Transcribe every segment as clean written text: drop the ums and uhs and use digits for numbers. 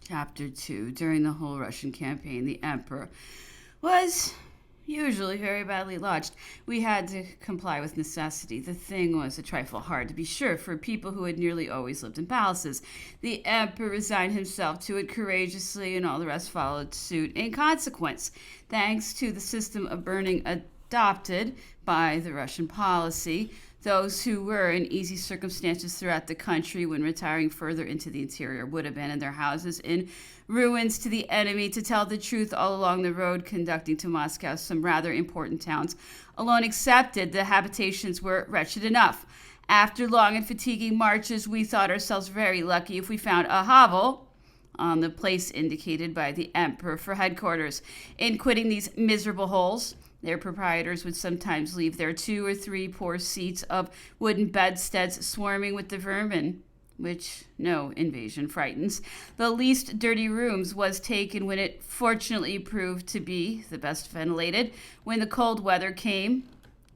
Chapter 2. During the whole Russian campaign, the emperor was usually very badly lodged. We had to comply with necessity. The thing was a trifle hard, to be sure, for people who had nearly always lived in palaces. The emperor resigned himself to it courageously, and all the rest followed suit in consequence. Thanks to the system of burning adopted by the Russian policy, those who were in easy circumstances throughout the country when retiring further into the interior would abandon their houses in ruins to the enemy. To tell the truth, all along the road conducting to Moscow, some rather important towns, alone excepted, the habitations were wretched enough. After long and fatiguing marches, we thought ourselves very lucky if we found a hovel on the place indicated by the emperor for headquarters. In quitting these miserable holes, their proprietors would sometimes leave there 2 or 3 poor seats of wooden bedsteads swarming with the vermin, which no invasion frightens. The least dirty rooms was taken when it fortunately proved to be the best ventilated. When the cold weather came,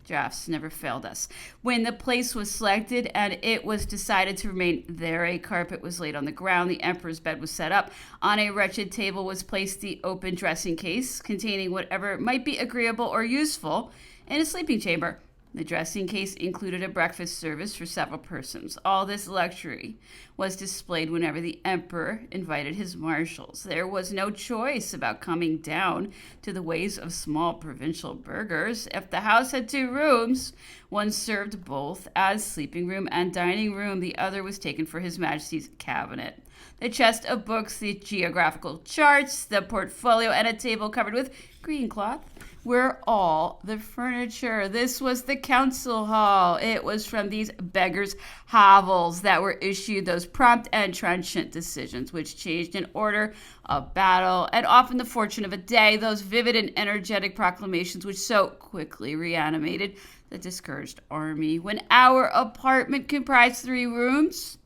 drafts never failed us. When the place was selected and it was decided to remain there, a carpet was laid on the ground. The emperor's bed was set up. On a wretched table was placed the open dressing case, containing whatever might be agreeable or useful in a sleeping chamber. The dressing case included a breakfast service for several persons. All this luxury was displayed whenever the emperor invited his marshals. There was no choice about coming down to the ways of small provincial burghers. If the house had 2 rooms, one served both as sleeping room and dining room. The other was taken for His Majesty's cabinet. The chest of books, the geographical charts, the portfolio, and a table covered with green cloth were all the furniture. This was the council hall. It was from these beggars' hovels that were issued those prompt and trenchant decisions which changed in order of battle and often the fortune of a day, those vivid and energetic proclamations which so quickly reanimated the discouraged army. When our apartment comprised 3 rooms,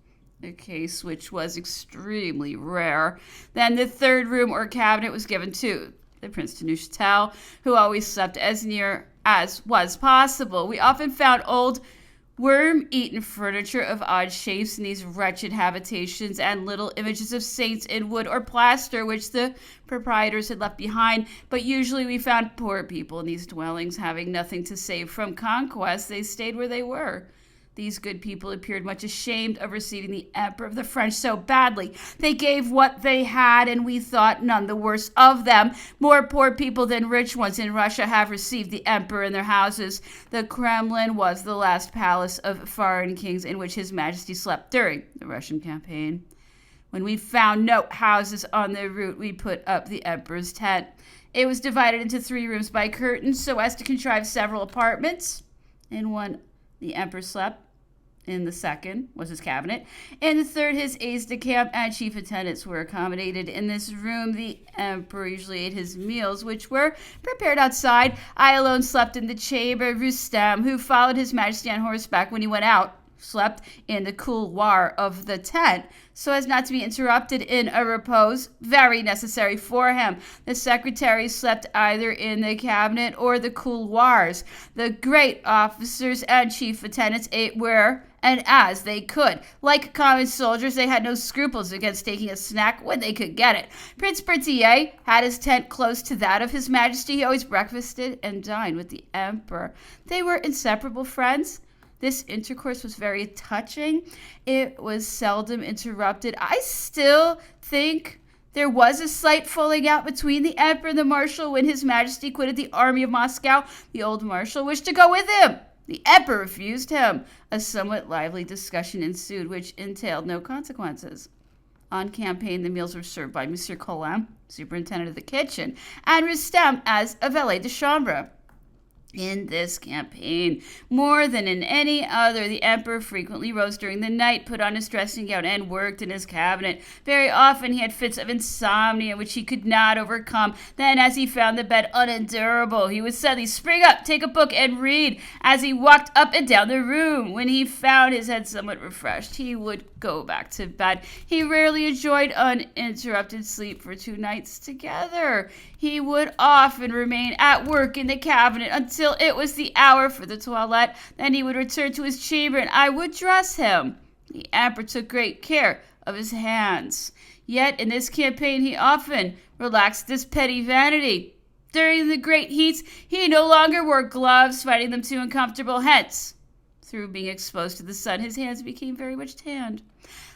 a case which was extremely rare, then the 3rd room or cabinet was given to the Prince de Neuchâtel, who always slept as near as was possible. We often found old worm-eaten furniture of odd shapes in these wretched habitations, and little images of saints in wood or plaster which the proprietors had left behind. But usually we found poor people in these dwellings, having nothing to save from conquest. They stayed where they were. These good people appeared much ashamed of receiving the Emperor of the French so badly. They gave what they had, and we thought none the worse of them. More poor people than rich ones in Russia have received the Emperor in their houses. The Kremlin was the last palace of foreign kings in which His Majesty slept during the Russian campaign. When we found no houses on the route, we put up the Emperor's tent. It was divided into 3 rooms by curtains so as to contrive several apartments. In one, the Emperor slept. In the second was his cabinet. In the third, his aides-de-camp and chief attendants were accommodated. In this room, the emperor usually ate his meals, which were prepared outside. I alone slept in the chamber. Rustem, who followed His Majesty on horseback when he went out, slept in the couloir of the tent, so as not to be interrupted in a repose very necessary for him. The secretaries slept either in the cabinet or the couloirs. The great officers and chief attendants ate where and as they could. Like common soldiers, they had no scruples against taking a snack when they could get it. Prince Berthier had his tent close to that of His Majesty. He always breakfasted and dined with the emperor. They were inseparable friends. This intercourse was very touching. It was seldom interrupted. I still think there was a slight falling out between the emperor and the marshal when His Majesty quitted the army of Moscow. The old marshal wished to go with him. The emperor refused him. A somewhat lively discussion ensued, which entailed no consequences. On campaign, the meals were served by Monsieur Colin, superintendent of the kitchen, and Rustem as a valet de chambre. In this campaign, more than in any other, the emperor frequently rose during the night, put on his dressing gown, and worked in his cabinet. Very often he had fits of insomnia which he could not overcome. Then, as he found the bed unendurable, he would suddenly spring up, take a book, and read. As he walked up and down the room, when he found his head somewhat refreshed, he would go back to bed. He rarely enjoyed uninterrupted sleep for 2 nights together. He would often remain at work in the cabinet until it was the hour for the toilette. Then he would return to his chamber and I would dress him. The emperor took great care of his hands. Yet in this campaign he often relaxed this petty vanity. During the great heats, he no longer wore gloves, finding them too uncomfortable. Hence, through being exposed to the sun, his hands became very much tanned.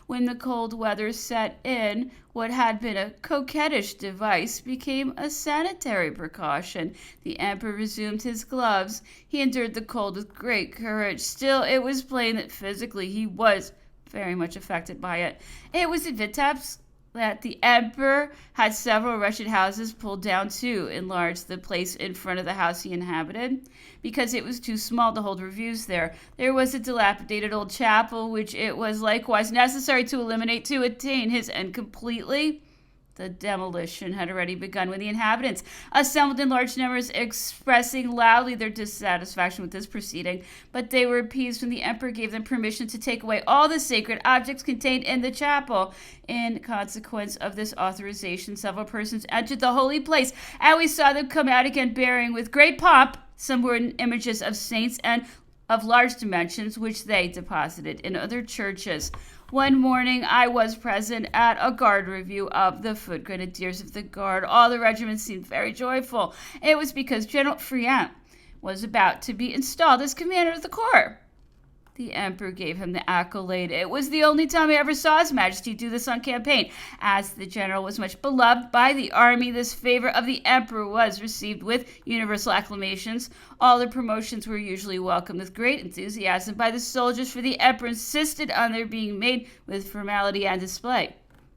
When the cold weather set in, what had been a coquettish device became a sanitary precaution. The emperor resumed his gloves. He endured the cold with great courage. Still, it was plain that physically he was very much affected by it. It was in Vitebsk that the emperor had several Russian houses pulled down to enlarge the place in front of the house he inhabited, because it was too small to hold reviews there. There was a dilapidated old chapel, which it was likewise necessary to eliminate to attain his end completely. The demolition had already begun when the inhabitants assembled in large numbers, expressing loudly their dissatisfaction with this proceeding, but they were appeased when the emperor gave them permission to take away all the sacred objects contained in the chapel. In consequence of this authorization, several persons entered the holy place, and we saw them come out again bearing with great pomp some wooden images of saints and of large dimensions, which they deposited in other churches. One morning I was present at a guard review of the foot grenadiers of the guard. All the regiments seemed very joyful. It was because General Friant was about to be installed as commander of the corps. The emperor gave him the accolade. It was the only time I ever saw His Majesty do this on campaign. As the general was much beloved by the army, this favor of the emperor was received with universal acclamations. All the promotions were usually welcomed with great enthusiasm by the soldiers, for the emperor insisted on their being made with formality and display.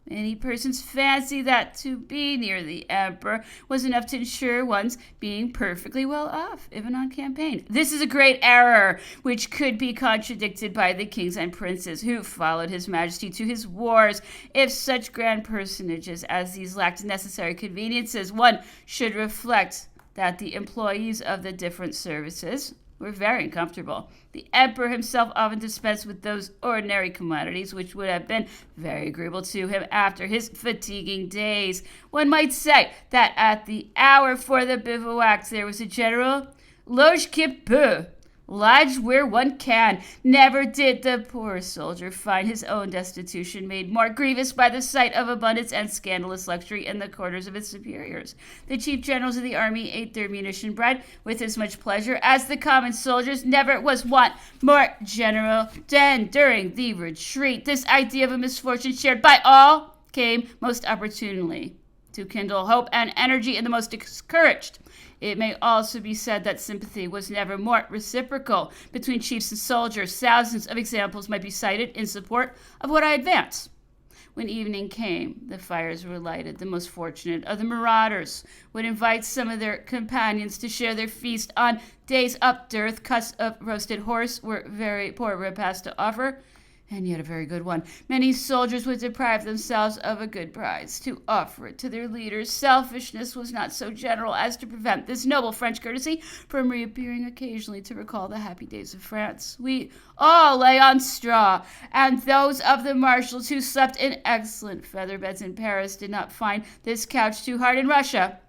Many persons fancy that to be near the emperor was enough to ensure one's being perfectly well off, even on campaign. This is a great error, which could be contradicted by the kings and princes who followed His Majesty to his wars. If such grand personages as these lacked necessary conveniences, one should reflect that the employees of the different services were very uncomfortable. The emperor himself often dispensed with those ordinary commodities which would have been very agreeable to him after his fatiguing days. One might say that at the hour for the bivouacs there was a general loge qui peut, lodge where one can. Never did the poor soldier find his own destitution made more grievous by the sight of abundance and scandalous luxury in the quarters of his superiors. The chief generals of the army ate their munition bread with as much pleasure as the common soldiers. Never was want more general than during the retreat. This idea of a misfortune shared by all came most opportunely to kindle hope and energy in the most discouraged. It may also be said that sympathy was never more reciprocal between chiefs and soldiers. Thousands of examples might be cited in support of what I advance. When evening came, the fires were lighted. The most fortunate of the marauders would invite some of their companions to share their feast. On days up dearth, cuts of roasted horse were very poor repast to offer, and yet a very good one. Many soldiers would deprive themselves of a good prize to offer it to their leaders. Selfishness was not so general as to prevent this noble French courtesy from reappearing occasionally to recall the happy days of France. We all lay on straw, and those of the marshals who slept in excellent feather beds in Paris did not find this couch too hard in Russia.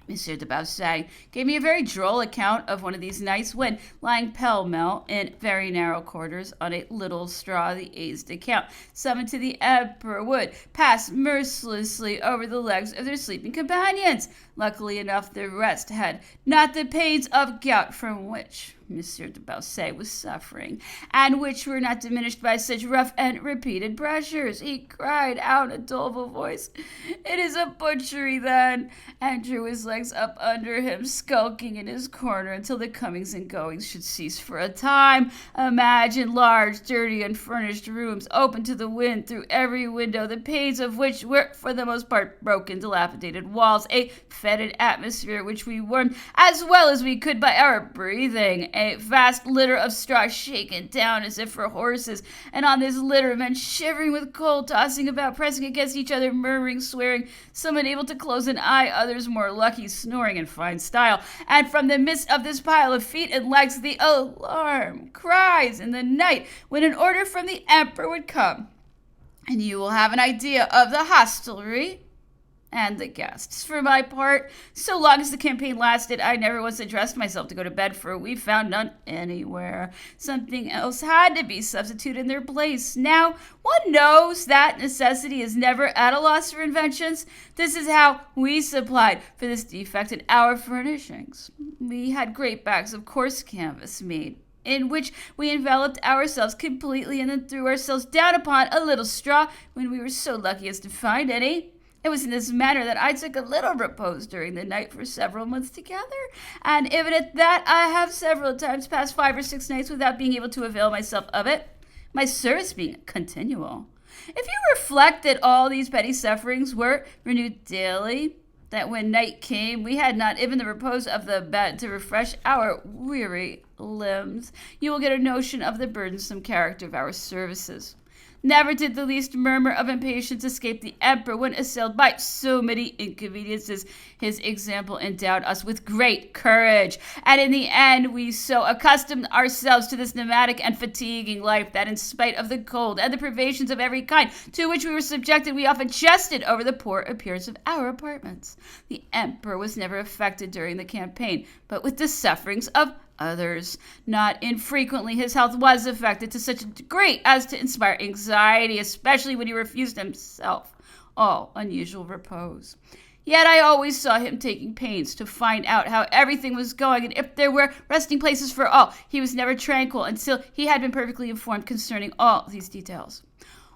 Monsieur de Beausset gave me a very droll account of one of these nights when, lying pell-mell in very narrow quarters on a little straw, the aides-de-camp summoned to the emperor would pass mercilessly over the legs of their sleeping companions. Luckily enough, the rest had not the pains of gout from which Monsieur de Beausset was suffering, and which were not diminished by such rough and repeated pressures. He cried out in a doleful voice, "It is a butchery, then," and drew his legs up under him, skulking in his corner until the comings and goings should cease for a time. Imagine large, dirty, unfurnished rooms, open to the wind through every window, the panes of which were for the most part broken, dilapidated walls, a fetid atmosphere which we warmed as well as we could by our breathing, a vast litter of straw shaken down as if for horses, and on this litter men shivering with cold, tossing about, pressing against each other, murmuring, swearing, some unable to close an eye, others more lucky, snoring in fine style. And from the midst of this pile of feet and legs the alarm cries in the night when an order from the emperor would come, and you will have an idea of the hostelry and the guests. For my part, so long as the campaign lasted, I never once addressed myself to go to bed, for we found none anywhere. Something else had to be substituted in their place. Now, one knows that necessity is never at a loss for inventions. This is how we supplied for this defect in our furnishings. We had great bags of coarse canvas made, in which we enveloped ourselves completely and then threw ourselves down upon a little straw when we were so lucky as to find any. It was in this manner that I took a little repose during the night for several months together, and even at that I have several times passed 5 or 6 nights without being able to avail myself of it, my service being continual. If you reflect that all these petty sufferings were renewed daily, that when night came we had not even the repose of the bed to refresh our weary limbs, you will get a notion of the burdensome character of our services. Never did the least murmur of impatience escape the emperor when assailed by so many inconveniences. His example endowed us with great courage, and in the end we so accustomed ourselves to this nomadic and fatiguing life that in spite of the cold and the privations of every kind to which we were subjected, we often jested over the poor appearance of our apartments. The emperor was never affected during the campaign, but with the sufferings of others. Not infrequently his health was affected to such a degree as to inspire anxiety, especially when he refused himself all unusual repose. Yet I always saw him taking pains to find out how everything was going, and if there were resting places for all. He was never tranquil until he had been perfectly informed concerning all these details.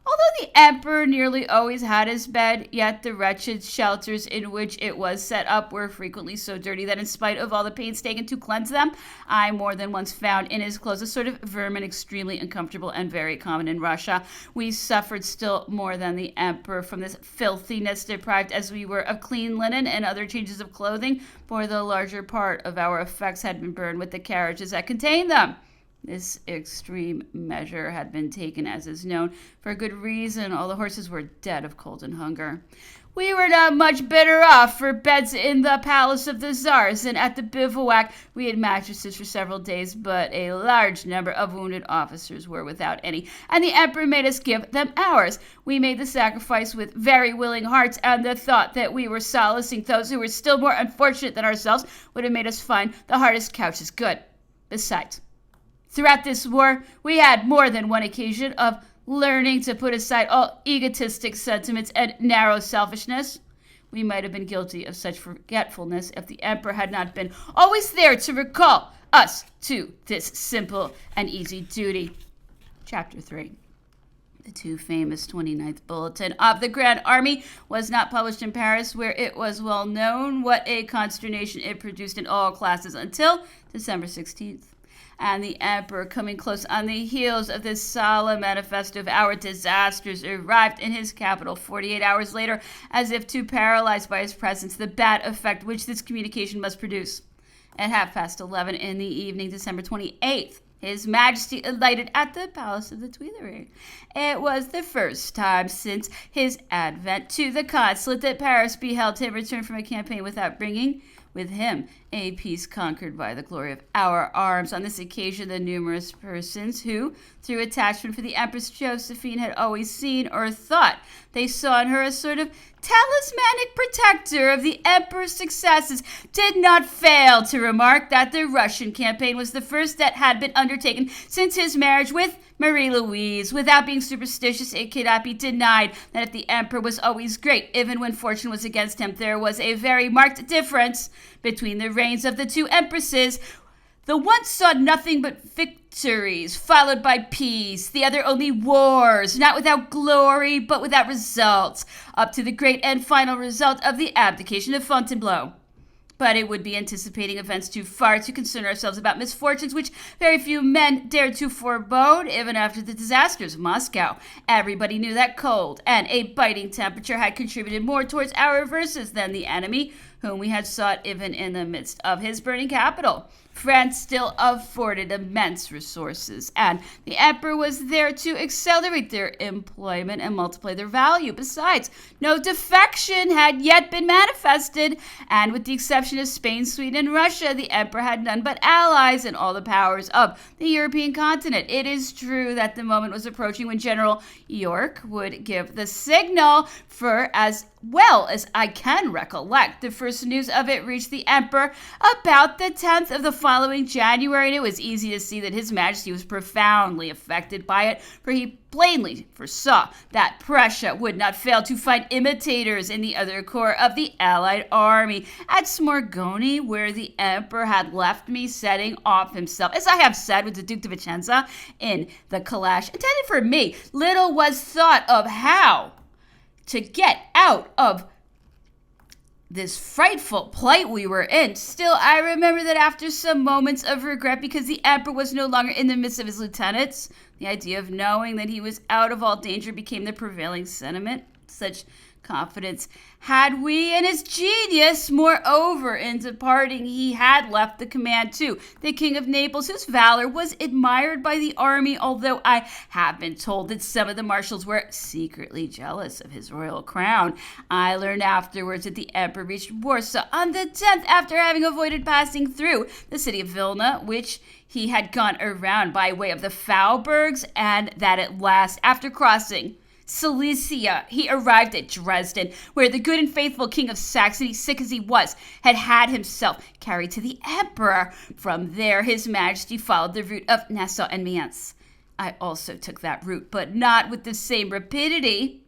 Although the emperor nearly always had his bed, yet the wretched shelters in which it was set up were frequently so dirty that in spite of all the pains taken to cleanse them, I more than once found in his clothes a sort of vermin extremely uncomfortable and very common in Russia. We suffered still more than the emperor from this filthiness, deprived as we were of clean linen and other changes of clothing, for the larger part of our effects had been burned with the carriages that contained them. This extreme measure had been taken, as is known, for good reason. All the horses were dead of cold and hunger. We were not much better off for beds in the palace of the Tsars, and at the bivouac we had mattresses for several days, but a large number of wounded officers were without any, and the emperor made us give them ours. We made the sacrifice with very willing hearts, and the thought that we were solacing those who were still more unfortunate than ourselves would have made us find the hardest couches good. Besides, throughout this war, we had more than one occasion of learning to put aside all egotistic sentiments and narrow selfishness. We might have been guilty of such forgetfulness if the emperor had not been always there to recall us to this simple and easy duty. Chapter 3. The too famous 29th Bulletin of the Grand Army was not published in Paris, where it was well known what a consternation it produced in all classes until December 16th. And the emperor, coming close on the heels of this solemn manifesto of our disasters, arrived in his capital 48 hours later, as if too paralyzed by his presence the bad effect which this communication must produce. At 11:30 in the evening, December 28th, His Majesty alighted at the Palace of the Tuileries. It was the first time since his advent to the consulate that Paris beheld him return from a campaign without bringing with him a peace conquered by the glory of our arms. On this occasion, the numerous persons who, through attachment for the Empress Josephine, had always seen or thought they saw in her a sort of talismanic protector of the emperor's successes, did not fail to remark that the Russian campaign was the first that had been undertaken since his marriage with Marie-Louise. Without being superstitious, it cannot be denied that if the emperor was always great, even when fortune was against him, there was a very marked difference between the reigns of the two empresses. The one saw nothing but victories, followed by peace. The other only wars, not without glory, but without results, up to the great and final result of the abdication of Fontainebleau. But it would be anticipating events too far to concern ourselves about misfortunes which very few men dared to forebode, even after the disasters of Moscow. Everybody knew that cold and a biting temperature had contributed more towards our reverses than the enemy, whom we had sought even in the midst of his burning capital. France still afforded immense resources, and the emperor was there to accelerate their employment and multiply their value. Besides, no defection had yet been manifested, and with the exception of Spain, Sweden, and Russia, the emperor had none but allies in all the powers of the European continent. It is true that the moment was approaching when General York would give the signal, for as well as I can recollect. The first news of it reached the emperor about the 10th of the following January, and it was easy to see that His Majesty was profoundly affected by it, for he plainly foresaw that Prussia would not fail to find imitators in the other corps of the Allied army. At Smorgoni, where the emperor had left me, setting off himself, as I have said, with the Duke de Vicenza in the calash intended for me, little was thought of how to get out of this frightful plight we were in. Still, I remember that after some moments of regret, because the emperor was no longer in the midst of his lieutenants, the idea of knowing that he was out of all danger became the prevailing sentiment. Such confidence had we in his genius. Moreover, in departing, he had left the command to the King of Naples, whose valor was admired by the army, although I have been told that some of the marshals were secretly jealous of his royal crown. I learned afterwards that the emperor reached Warsaw on the 10th after having avoided passing through the city of Vilna, which he had gone around by way of the Faubourgs, and that at last, after crossing Silesia, he arrived at Dresden, where the good and faithful King of Saxony, sick as he was, had himself carried to the emperor. From there, His Majesty followed the route of Nassau and Mayence. I also took that route, but not with the same rapidity,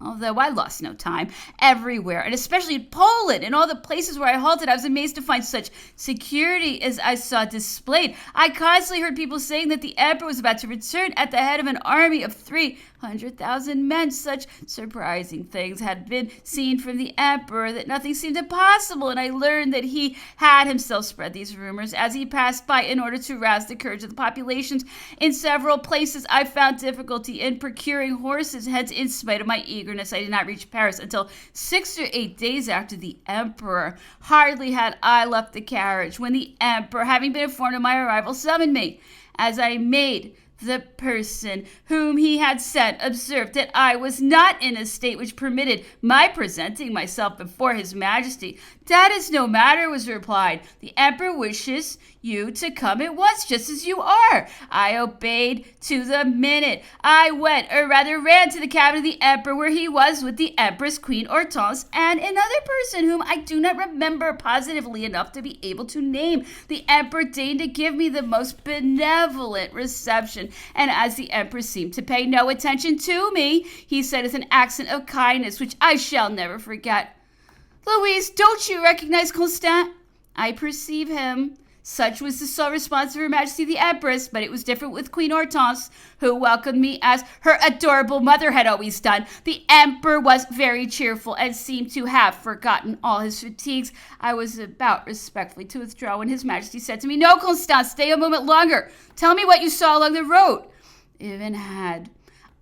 although I lost no time. Everywhere, and especially in Poland, in all the places where I halted, I was amazed to find such security as I saw displayed. I constantly heard people saying that the emperor was about to return at the head of an army of 300,000 men. Such surprising things had been seen from the emperor that nothing seemed impossible, and I learned that he had himself spread these rumors as he passed by in order to rouse the courage of the populations. In several places, I found difficulty in procuring horses, hence, in spite of my eagerness, I did not reach Paris until 6 or 8 days after the emperor. Hardly had I left the carriage when the emperor, having been informed of my arrival, summoned me. As I made the person whom he had sent observed that I was not in a state which permitted my presenting myself before His Majesty. "That is no matter," was replied. "The emperor wishes you to come at once, just as you are." I obeyed to the minute. I went, or rather ran, to the cabinet of the emperor, where he was with the Empress Queen Hortense and another person whom I do not remember positively enough to be able to name. The emperor deigned to give me the most benevolent reception, and as the emperor seemed to pay no attention to me, he said with an accent of kindness which I shall never forget, "Louise, don't you recognize Constant?" "I perceive him." Such was the sole response of Her Majesty the Empress, but it was different with Queen Hortense, who welcomed me as her adorable mother had always done. The emperor was very cheerful and seemed to have forgotten all his fatigues. I was about respectfully to withdraw when His Majesty said to me, "No, Constant, stay a moment longer. Tell me what you saw along the road."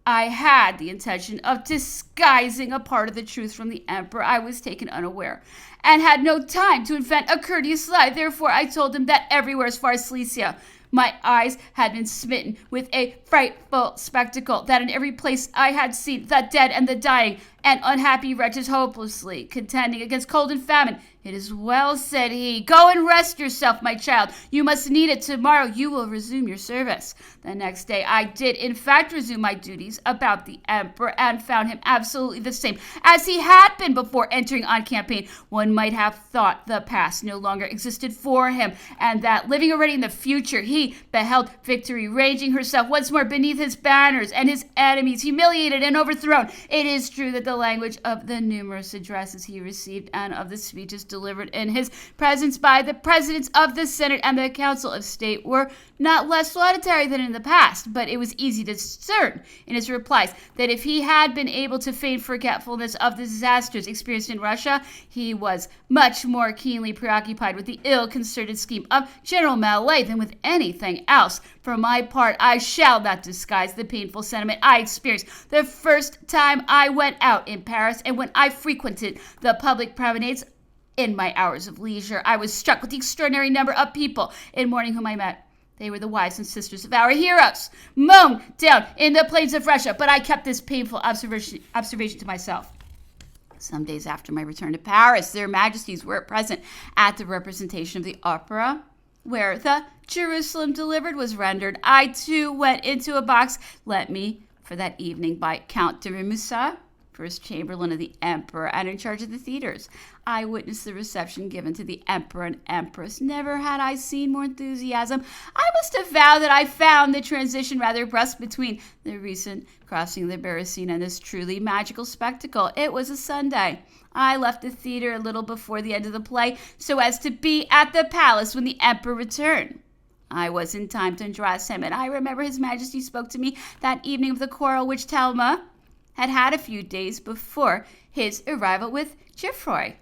I had the intention of disguising a part of the truth from the emperor. I was taken unaware and had no time to invent a courteous lie. Therefore, I told him that everywhere as far as Silesia, my eyes had been smitten with a frightful spectacle, that in every place I had seen the dead and the dying, and unhappy wretches hopelessly contending against cold and famine. "It is well," said he. "Go and rest yourself, my child. You must need it. Tomorrow you will resume your service." The next day I did, in fact, resume my duties about the emperor, and found him absolutely the same as he had been before entering on campaign. One might have thought the past no longer existed for him, and that, living already in the future, he beheld victory raging herself once more beneath his banners, and his enemies humiliated and overthrown. It is true that the language of the numerous addresses he received, and of the speeches delivered in his presence by the presidents of the Senate and the Council of State, were not less laudatory than in the past, but it was easy to discern in his replies that if he had been able to feign forgetfulness of the disasters experienced in Russia, he was much more keenly preoccupied with the ill-concerted scheme of General Mallet than with anything else. For my part, I shall not disguise the painful sentiment I experienced the first time I went out in Paris, and when I frequented the public promenades in my hours of leisure. I was struck with the extraordinary number of people in mourning whom I met. They were the wives and sisters of our heroes, mown down in the plains of Russia, but I kept this painful observation to myself. Some days after my return to Paris, their majesties were present at the representation of the opera, where the Jerusalem Delivered was rendered. I, too, went into a box lent me for that evening by Count de Remusat, first chamberlain of the emperor and in charge of the theaters. I witnessed the reception given to the emperor and empress. Never had I seen more enthusiasm. I must avow that I found the transition rather brusque between the recent crossing of the Beresina and this truly magical spectacle. It was a Sunday. I left the theater a little before the end of the play so as to be at the palace when the emperor returned. I was in time to address him, and I remember His Majesty spoke to me that evening of the quarrel which Talma had had a few days before his arrival with Geoffroy.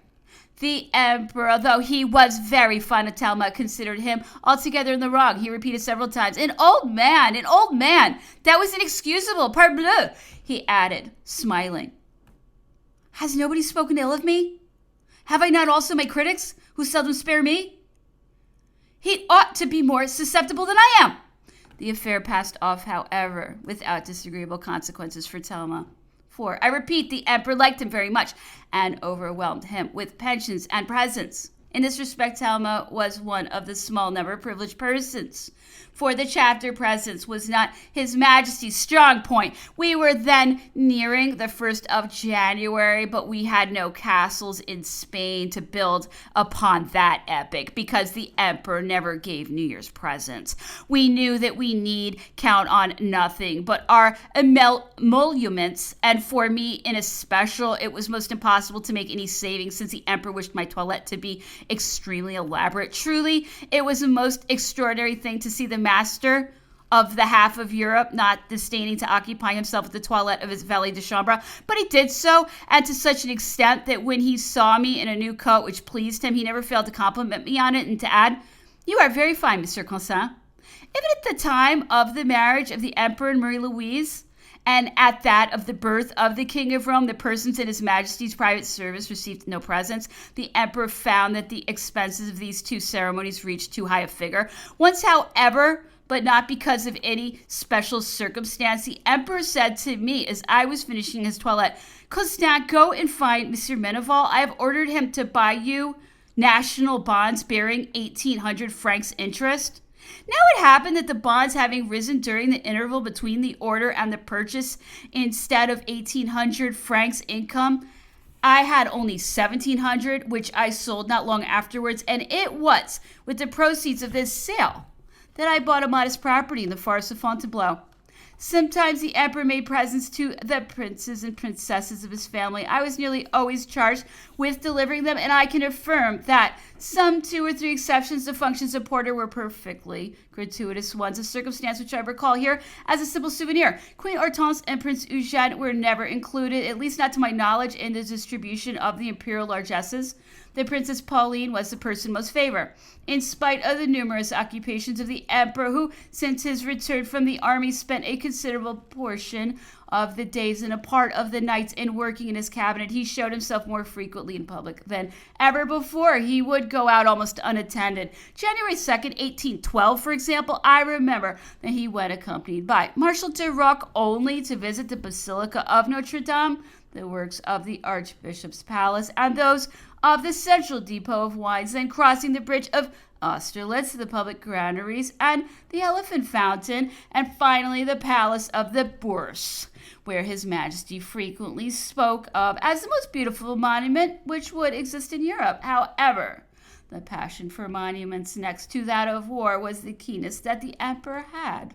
The emperor, though he was very fond of Talma, considered him altogether in the wrong. He repeated several times, an old man, that was inexcusable, parbleu, he added, smiling. Has nobody spoken ill of me? Have I not also my critics, who seldom spare me? He ought to be more susceptible than I am. The affair passed off, however, without disagreeable consequences for Talma. For, I repeat, the emperor liked him very much and overwhelmed him with pensions and presents. In this respect, Talma was one of the small number of privileged persons. For the chapter presence was not His Majesty's strong point. We were then nearing the 1st of January, but we had no castles in Spain to build upon that epoch because the emperor never gave New Year's presents. We knew that we need count on nothing but our emoluments, and for me in especial, it was most impossible to make any savings since the emperor wished my toilette to be extremely elaborate. Truly, it was a most extraordinary thing to see the master of the half of Europe not disdaining to occupy himself with the toilette of his valet de chambre, but he did so, and to such an extent that when he saw me in a new coat which pleased him, he never failed to compliment me on it and to add, "You are very fine, Monsieur Constant." Even at the time of the marriage of the Emperor and Marie-Louise, and at that of the birth of the King of Rome, the persons in His Majesty's private service received no presents. The emperor found that the expenses of these two ceremonies reached too high a figure. Once, however, but not because of any special circumstance, the emperor said to me as I was finishing his toilette, "Constant, go and find Monsieur Meneval. I have ordered him to buy you national bonds bearing 1,800 francs interest." Now it happened that the bonds having risen during the interval between the order and the purchase, instead of 1,800 francs income, I had only 1,700, which I sold not long afterwards, and it was with the proceeds of this sale that I bought a modest property in the forest of Fontainebleau. Sometimes the emperor made presents to the princes and princesses of his family. I was nearly always charged with delivering them, and I can affirm that some 2 or 3 exceptions to functions of porter were perfectly gratuitous ones, a circumstance which I recall here as a simple souvenir. Queen Hortense and Prince Eugène were never included, at least not to my knowledge, in the distribution of the imperial largesses. The Princess Pauline was the person most favored, in spite of the numerous occupations of the emperor, who, since his return from the army, spent a considerable portion of the days and a part of the nights in working in his cabinet. He showed himself more frequently in public than ever before. He would go out almost unattended. January 2nd, 1812, for example, I remember that he went accompanied by Marshal de Roc only to visit the Basilica of Notre Dame, the works of the Archbishop's Palace, and those of the Central Depot of Wines, then crossing the bridge of Austerlitz, the public granaries, and the Elephant Fountain, and finally the Palace of the Bourse, where His Majesty frequently spoke of as the most beautiful monument which would exist in Europe. However, the passion for monuments next to that of war was the keenest that the emperor had.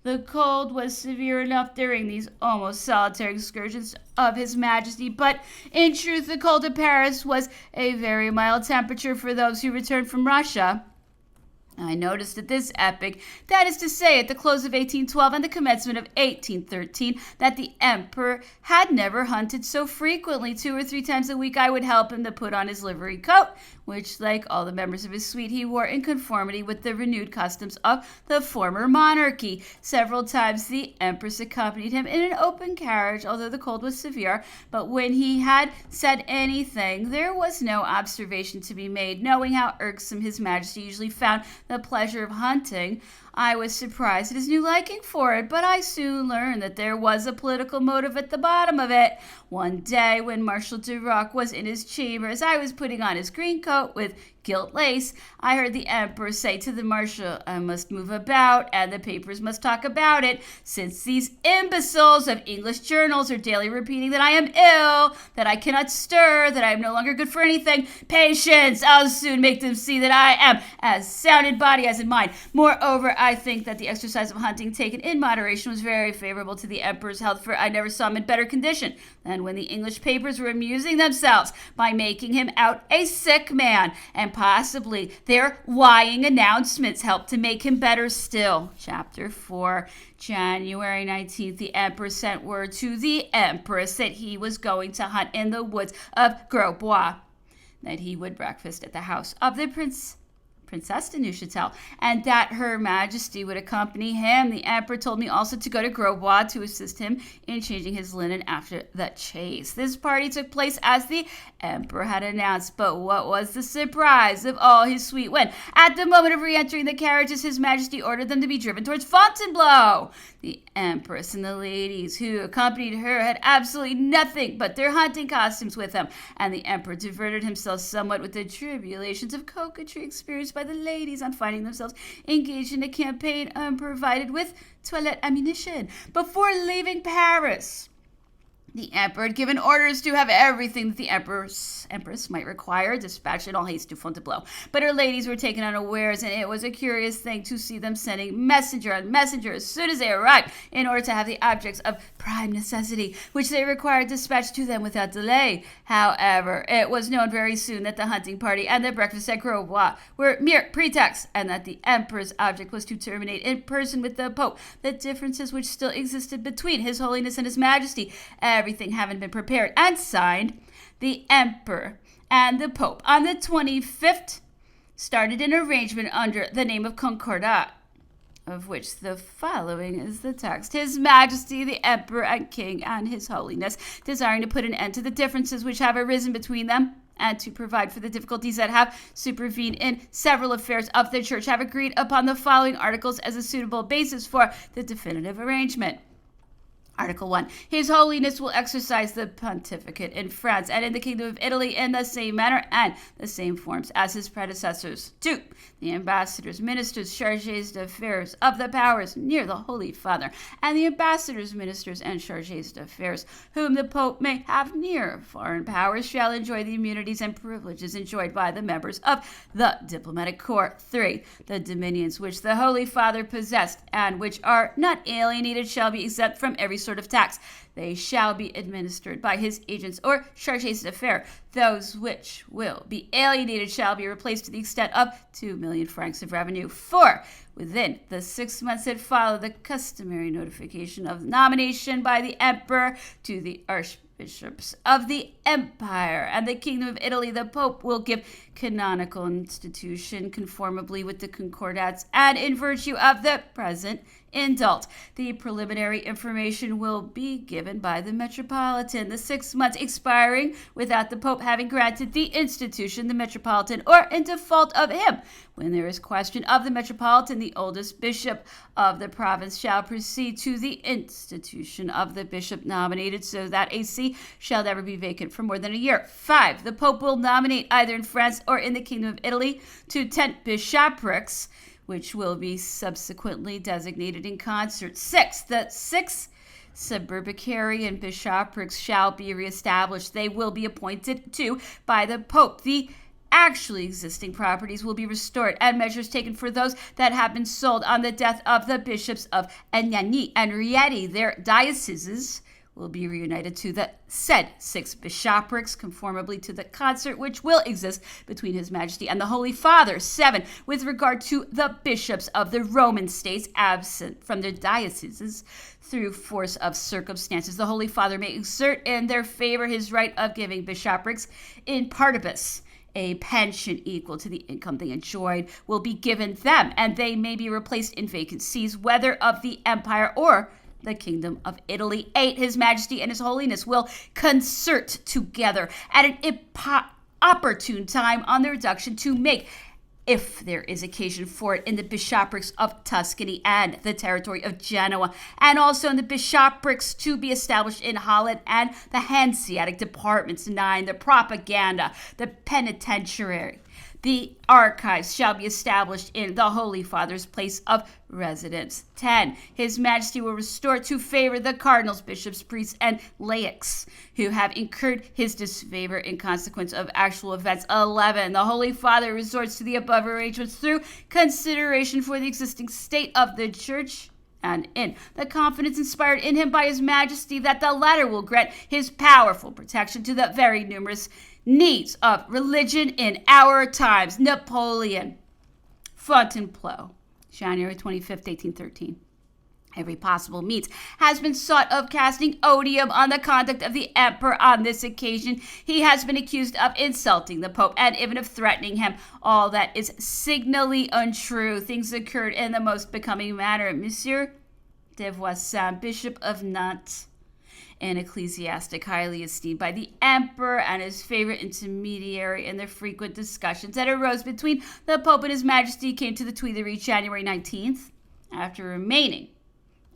The cold was severe enough during these almost solitary excursions of His Majesty, but in truth the cold of Paris was a very mild temperature for those who returned from Russia. I noticed at this epoch, that is to say at the close of 1812 and the commencement of 1813, that the emperor had never hunted so frequently. 2 or 3 times a week I would help him to put on his livery coat, which, like all the members of his suite, he wore in conformity with the renewed customs of the former monarchy. Several times the empress accompanied him in an open carriage, although the cold was severe, but when he had said anything, there was no observation to be made. Knowing how irksome His Majesty usually found the pleasure of hunting, I was surprised at his new liking for it, but I soon learned that there was a political motive at the bottom of it. One day, when Marshal Duroc was in his chamber, as I was putting on his green coat with gilt lace, I heard the emperor say to the marshal, "I must move about, and the papers must talk about it, since these imbeciles of English journals are daily repeating that I am ill, that I cannot stir, that I am no longer good for anything. Patience! I'll soon make them see that I am as sound in body as in mind." Moreover, I think that the exercise of hunting taken in moderation was very favorable to the emperor's health, for I never saw him in better condition than when the English papers were amusing themselves by making him out a sick man, and possibly their lying announcements helped to make him better still. Chapter 4. January 19th, the emperor sent word to the empress that he was going to hunt in the woods of Grosbois, that he would breakfast at the house of the Princess de Neuchâtel, and that Her Majesty would accompany him. The emperor told me also to go to Grosbois to assist him in changing his linen after the chase. This party took place as the emperor had announced, but what was the surprise of all his suite when, at the moment of re-entering the carriages, His Majesty ordered them to be driven towards Fontainebleau. The empress and the ladies who accompanied her had absolutely nothing but their hunting costumes with them, and the emperor diverted himself somewhat with the tribulations of coquetry experienced by the ladies on finding themselves engaged in a campaign unprovided with toilette ammunition. Before leaving Paris, the emperor had given orders to have everything that the empress might require dispatched in all haste to Fontainebleau. But her ladies were taken unawares, and it was a curious thing to see them sending messenger on messenger as soon as they arrived, in order to have the objects of prime necessity, which they required, dispatched to them without delay. However, it was known very soon that the hunting party and the breakfast at Grosbois were mere pretexts, and that the emperor's object was to terminate in person with the Pope the differences which still existed between His Holiness and His Majesty. Everything having been prepared and signed, the emperor and the Pope on the 25th started an arrangement under the name of Concordat, of which the following is the text. His Majesty, the Emperor and King, and His Holiness, desiring to put an end to the differences which have arisen between them, and to provide for the difficulties that have supervened in several affairs of the Church, have agreed upon the following articles as a suitable basis for the definitive arrangement. Article 1. His Holiness will exercise the pontificate in France and in the Kingdom of Italy in the same manner and the same forms as his predecessors. 2. The ambassadors, ministers, chargés d'affaires of the powers near the Holy Father, and the ambassadors, ministers, and chargés d'affaires whom the Pope may have near foreign powers shall enjoy the immunities and privileges enjoyed by the members of the diplomatic corps. 3. The dominions which the Holy Father possessed and which are not alienated shall be exempt from every sort of tax. They shall be administered by his agents or chargés d'affaires. Those which will be alienated shall be replaced to the extent of 2 million francs of revenue. 4. Within the 6 months that follow the customary notification of nomination by the emperor to the archbishops of the empire and the Kingdom of Italy, the Pope will give canonical institution conformably with the concordats and in virtue of the present indult. The preliminary information will be given by the Metropolitan, the 6 months expiring without the Pope having granted the institution, the Metropolitan, or in default of him. When there is question of the Metropolitan, the oldest bishop of the province shall proceed to the institution of the bishop nominated, so that a see shall never be vacant for more than a year. 5. The Pope will nominate either in France or in the Kingdom of Italy to 10 bishoprics, which will be subsequently designated in concert. 6. The 6 suburbicarian bishoprics shall be reestablished. They will be appointed to by the Pope. The actually existing properties will be restored, and measures taken for those that have been sold on the death of the bishops of Anagni and Rieti. Their dioceses will be reunited to the said 6 bishoprics, conformably to the concert which will exist between His Majesty and the Holy Father. 7. With regard to the bishops of the Roman states absent from their dioceses through force of circumstances, the Holy Father may exert in their favor his right of giving bishoprics in partibus. A pension equal to the income they enjoyed will be given them, and they may be replaced in vacancies, whether of the empire or the Kingdom of Italy. 8. His Majesty and His Holiness will concert together at an opportune time on the reduction to make if there is occasion for it, in the bishoprics of Tuscany and the territory of Genoa, and also in the bishoprics to be established in Holland and the Hanseatic departments. 9. The propaganda, the penitentiary, the archives shall be established in the Holy Father's place of residence. 10. His Majesty will restore to favor the cardinals, bishops, priests, and laics who have incurred his disfavor in consequence of actual events. 11. The Holy Father resorts to the above arrangements through consideration for the existing state of the Church, and in the confidence inspired in him by His Majesty that the latter will grant his powerful protection to the very numerous needs of religion in our times. Napoleon. Fontainebleau, January 25th, 1813. Every possible means has been sought of casting odium on the conduct of the emperor on this occasion. He has been accused of insulting the Pope and even of threatening him. All that is signally untrue. Things occurred in the most becoming manner. Monsieur de Voisin, Bishop of Nantes, an ecclesiastic highly esteemed by the emperor and his favorite intermediary in the frequent discussions that arose between the Pope and His Majesty, came to the Tuileries January 19th. After remaining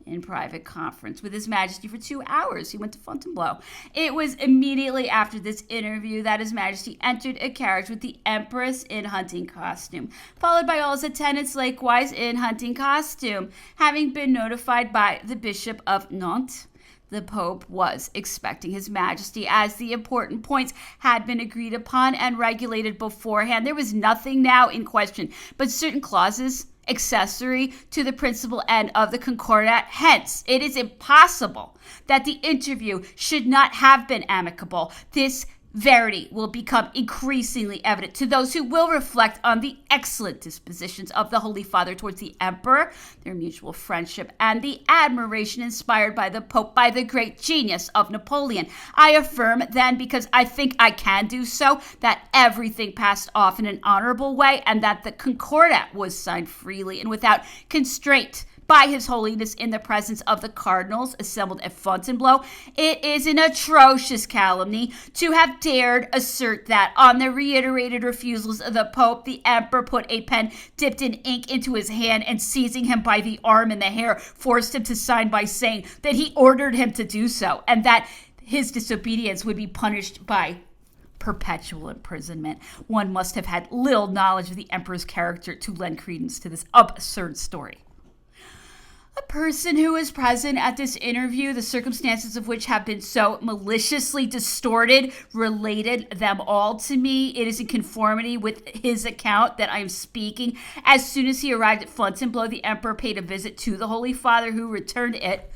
in private conference with His Majesty for 2 hours, he went to Fontainebleau. It was immediately after this interview that His Majesty entered a carriage with the Empress in hunting costume, followed by all his attendants likewise in hunting costume. Having been notified by the Bishop of Nantes, the Pope was expecting His Majesty, as the important points had been agreed upon and regulated beforehand. There was nothing now in question but certain clauses accessory to the principal end of the Concordat. Hence, it is impossible that the interview should not have been amicable. This verity will become increasingly evident to those who will reflect on the excellent dispositions of the Holy Father towards the Emperor, their mutual friendship, and the admiration inspired by the Pope by the great genius of Napoleon. I affirm then, because I think I can do so, that everything passed off in an honorable way, and that the Concordat was signed freely and without constraint by His Holiness in the presence of the cardinals assembled at Fontainebleau. It is an atrocious calumny to have dared assert that on the reiterated refusals of the Pope, the Emperor put a pen dipped in ink into his hand and, seizing him by the arm and the hair, forced him to sign by saying that he ordered him to do so, and that his disobedience would be punished by perpetual imprisonment. One must have had little knowledge of the Emperor's character to lend credence to this absurd story. A person who was present at this interview, the circumstances of which have been so maliciously distorted, related them all to me. It is in conformity with his account that I am speaking. As soon as he arrived at Fontainebleau, the Emperor paid a visit to the Holy Father, who returned it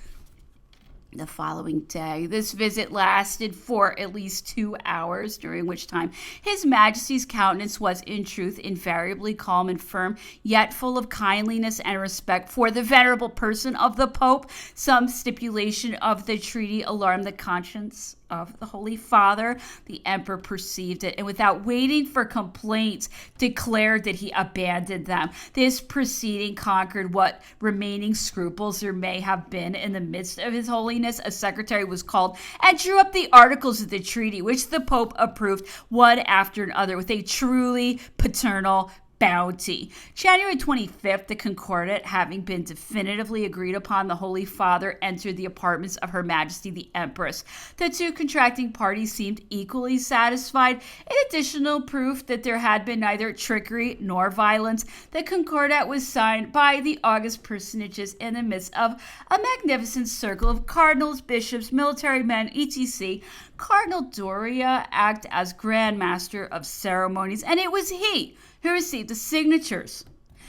the following day. This visit lasted for at least 2 hours, during which time His Majesty's countenance was in truth invariably calm and firm, yet full of kindliness and respect for the venerable person of the Pope. Some stipulation of the treaty alarmed the conscience of the Holy Father. The Emperor perceived it, and without waiting for complaints, declared that he abandoned them. This proceeding conquered what remaining scruples there may have been in the midst of His Holiness. A secretary was called and drew up the articles of the treaty, which the Pope approved one after another with a truly paternal bounty. January 25th, the Concordat, having been definitively agreed upon, the Holy Father entered the apartments of Her Majesty the Empress. The two contracting parties seemed equally satisfied. In additional proof that there had been neither trickery nor violence, the Concordat was signed by the august personages in the midst of a magnificent circle of cardinals, bishops, military men, etc. Cardinal Doria acted as Grand Master of Ceremonies, and it was he who received the signatures.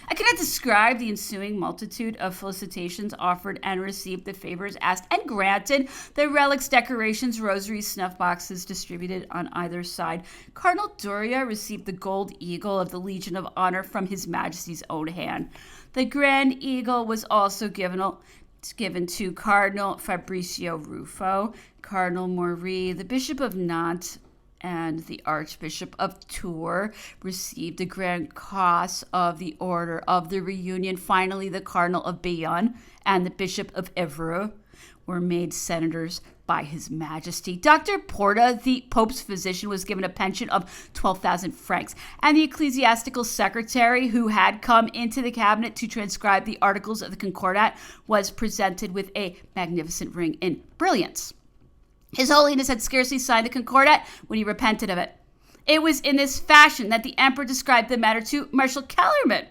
I cannot describe the ensuing multitude of felicitations offered and received, the favors asked and granted, the relics, decorations, rosaries, snuff boxes distributed on either side. Cardinal Doria received the gold eagle of the Legion of Honor from His Majesty's own hand. The Grand Eagle was also given to Cardinal Fabrizio Ruffo, Cardinal Maury, the Bishop of Nantes, and the Archbishop of Tours received the Grand Cross of the Order of the Reunion. Finally, the Cardinal of Bayonne and the Bishop of Evreux were made senators by His Majesty. Dr. Porta, the Pope's physician, was given a pension of 12,000 francs, and the ecclesiastical secretary who had come into the cabinet to transcribe the articles of the Concordat was presented with a magnificent ring in brilliance. His Holiness had scarcely signed the Concordat when he repented of it. It was in this fashion that the emperor described the matter to Marshal Kellerman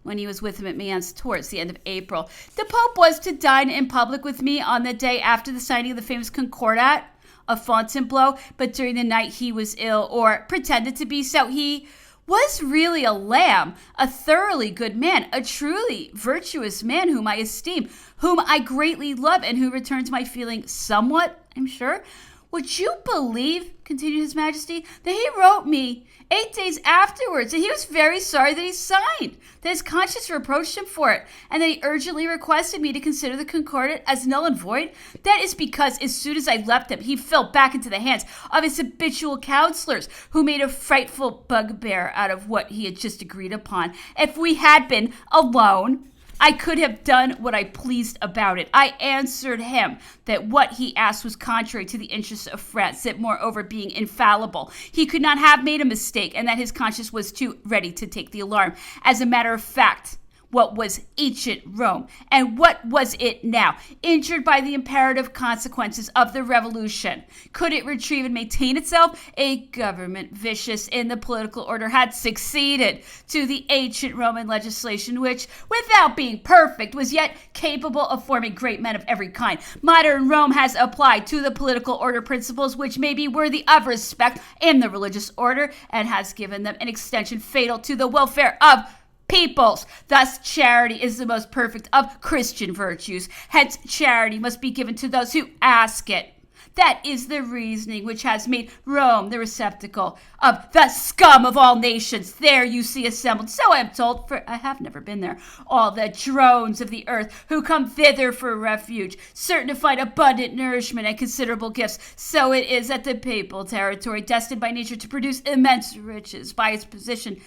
when he was with him at Mayence towards the end of April. The Pope was to dine in public with me on the day after the signing of the famous Concordat of Fontainebleau, but during the night he was ill, or pretended to be so. He was really a lamb, a thoroughly good man, a truly virtuous man whom I esteem, whom I greatly love, and who returns my feeling somewhat, I'm sure. Would you believe, continued His Majesty, that he wrote me 8 days afterwards that he was very sorry that he signed, that his conscience reproached him for it, and that he urgently requested me to consider the Concordat as null and void? That is because as soon as I left him, he fell back into the hands of his habitual counselors, who made a frightful bugbear out of what he had just agreed upon. If we had been alone, I could have done what I pleased about it. I answered him that what he asked was contrary to the interests of France, that moreover, being infallible, he could not have made a mistake, and that his conscience was too ready to take the alarm. As a matter of fact, what was ancient Rome, and what was it now, injured by the imperative consequences of the revolution? Could it retrieve and maintain itself? A government vicious in the political order had succeeded to the ancient Roman legislation, which, without being perfect, was yet capable of forming great men of every kind. Modern Rome has applied to the political order principles which may be worthy of respect in the religious order, and has given them an extension fatal to the welfare of peoples. Thus, charity is the most perfect of Christian virtues. Hence, charity must be given to those who ask it. That is the reasoning which has made Rome the receptacle of the scum of all nations. There you see assembled, so I am told, for I have never been there, all the drones of the earth who come thither for refuge, certain to find abundant nourishment and considerable gifts. So it is that the papal territory, destined by nature to produce immense riches by its position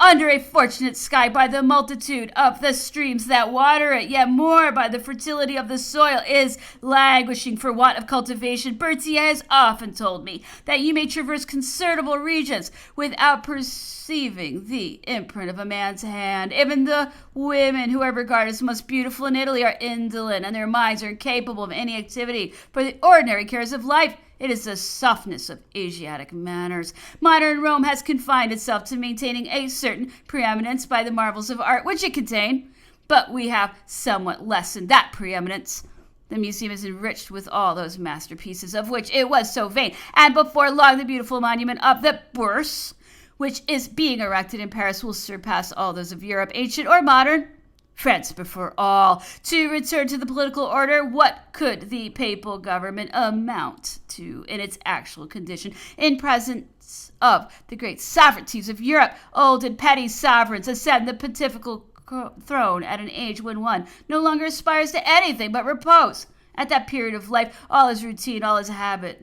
under a fortunate sky, by the multitude of the streams that water it, yet more by the fertility of the soil, is languishing for want of cultivation. Berthier has often told me that you may traverse considerable regions without perceiving the imprint of a man's hand. Even the women who are regarded as most beautiful in Italy are indolent, and their minds are incapable of any activity for the ordinary cares of life. It is the softness of Asiatic manners. Modern Rome has confined itself to maintaining a certain preeminence by the marvels of art which it contained, but we have somewhat lessened that preeminence. The museum is enriched with all those masterpieces of which it was so vain, and before long the beautiful monument of the Bourse, which is being erected in Paris, will surpass all those of Europe, ancient or modern. France before all. To return to the political order, what could the papal government amount to in its actual condition in presence of the great sovereignties of Europe? Old and petty sovereigns ascend the pontifical throne at an age when one no longer aspires to anything but repose. At that period of life, all is routine, all is habit.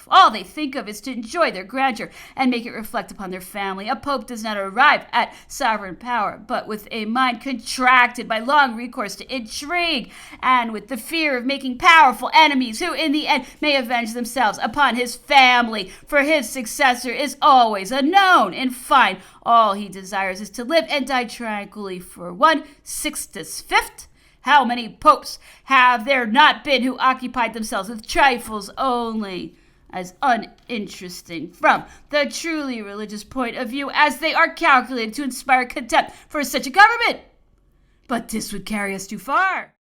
All they think of is to enjoy their grandeur and make it reflect upon their family. A pope does not arrive at sovereign power, but with a mind contracted by long recourse to intrigue, and with the fear of making powerful enemies who in the end may avenge themselves upon his family, for his successor is always unknown. In fine, all he desires is to live and die tranquilly. For 1/65. How many popes have there not been who occupied themselves with trifles only as uninteresting from the truly religious point of view as they are calculated to inspire contempt for such a government? But this would carry us too far.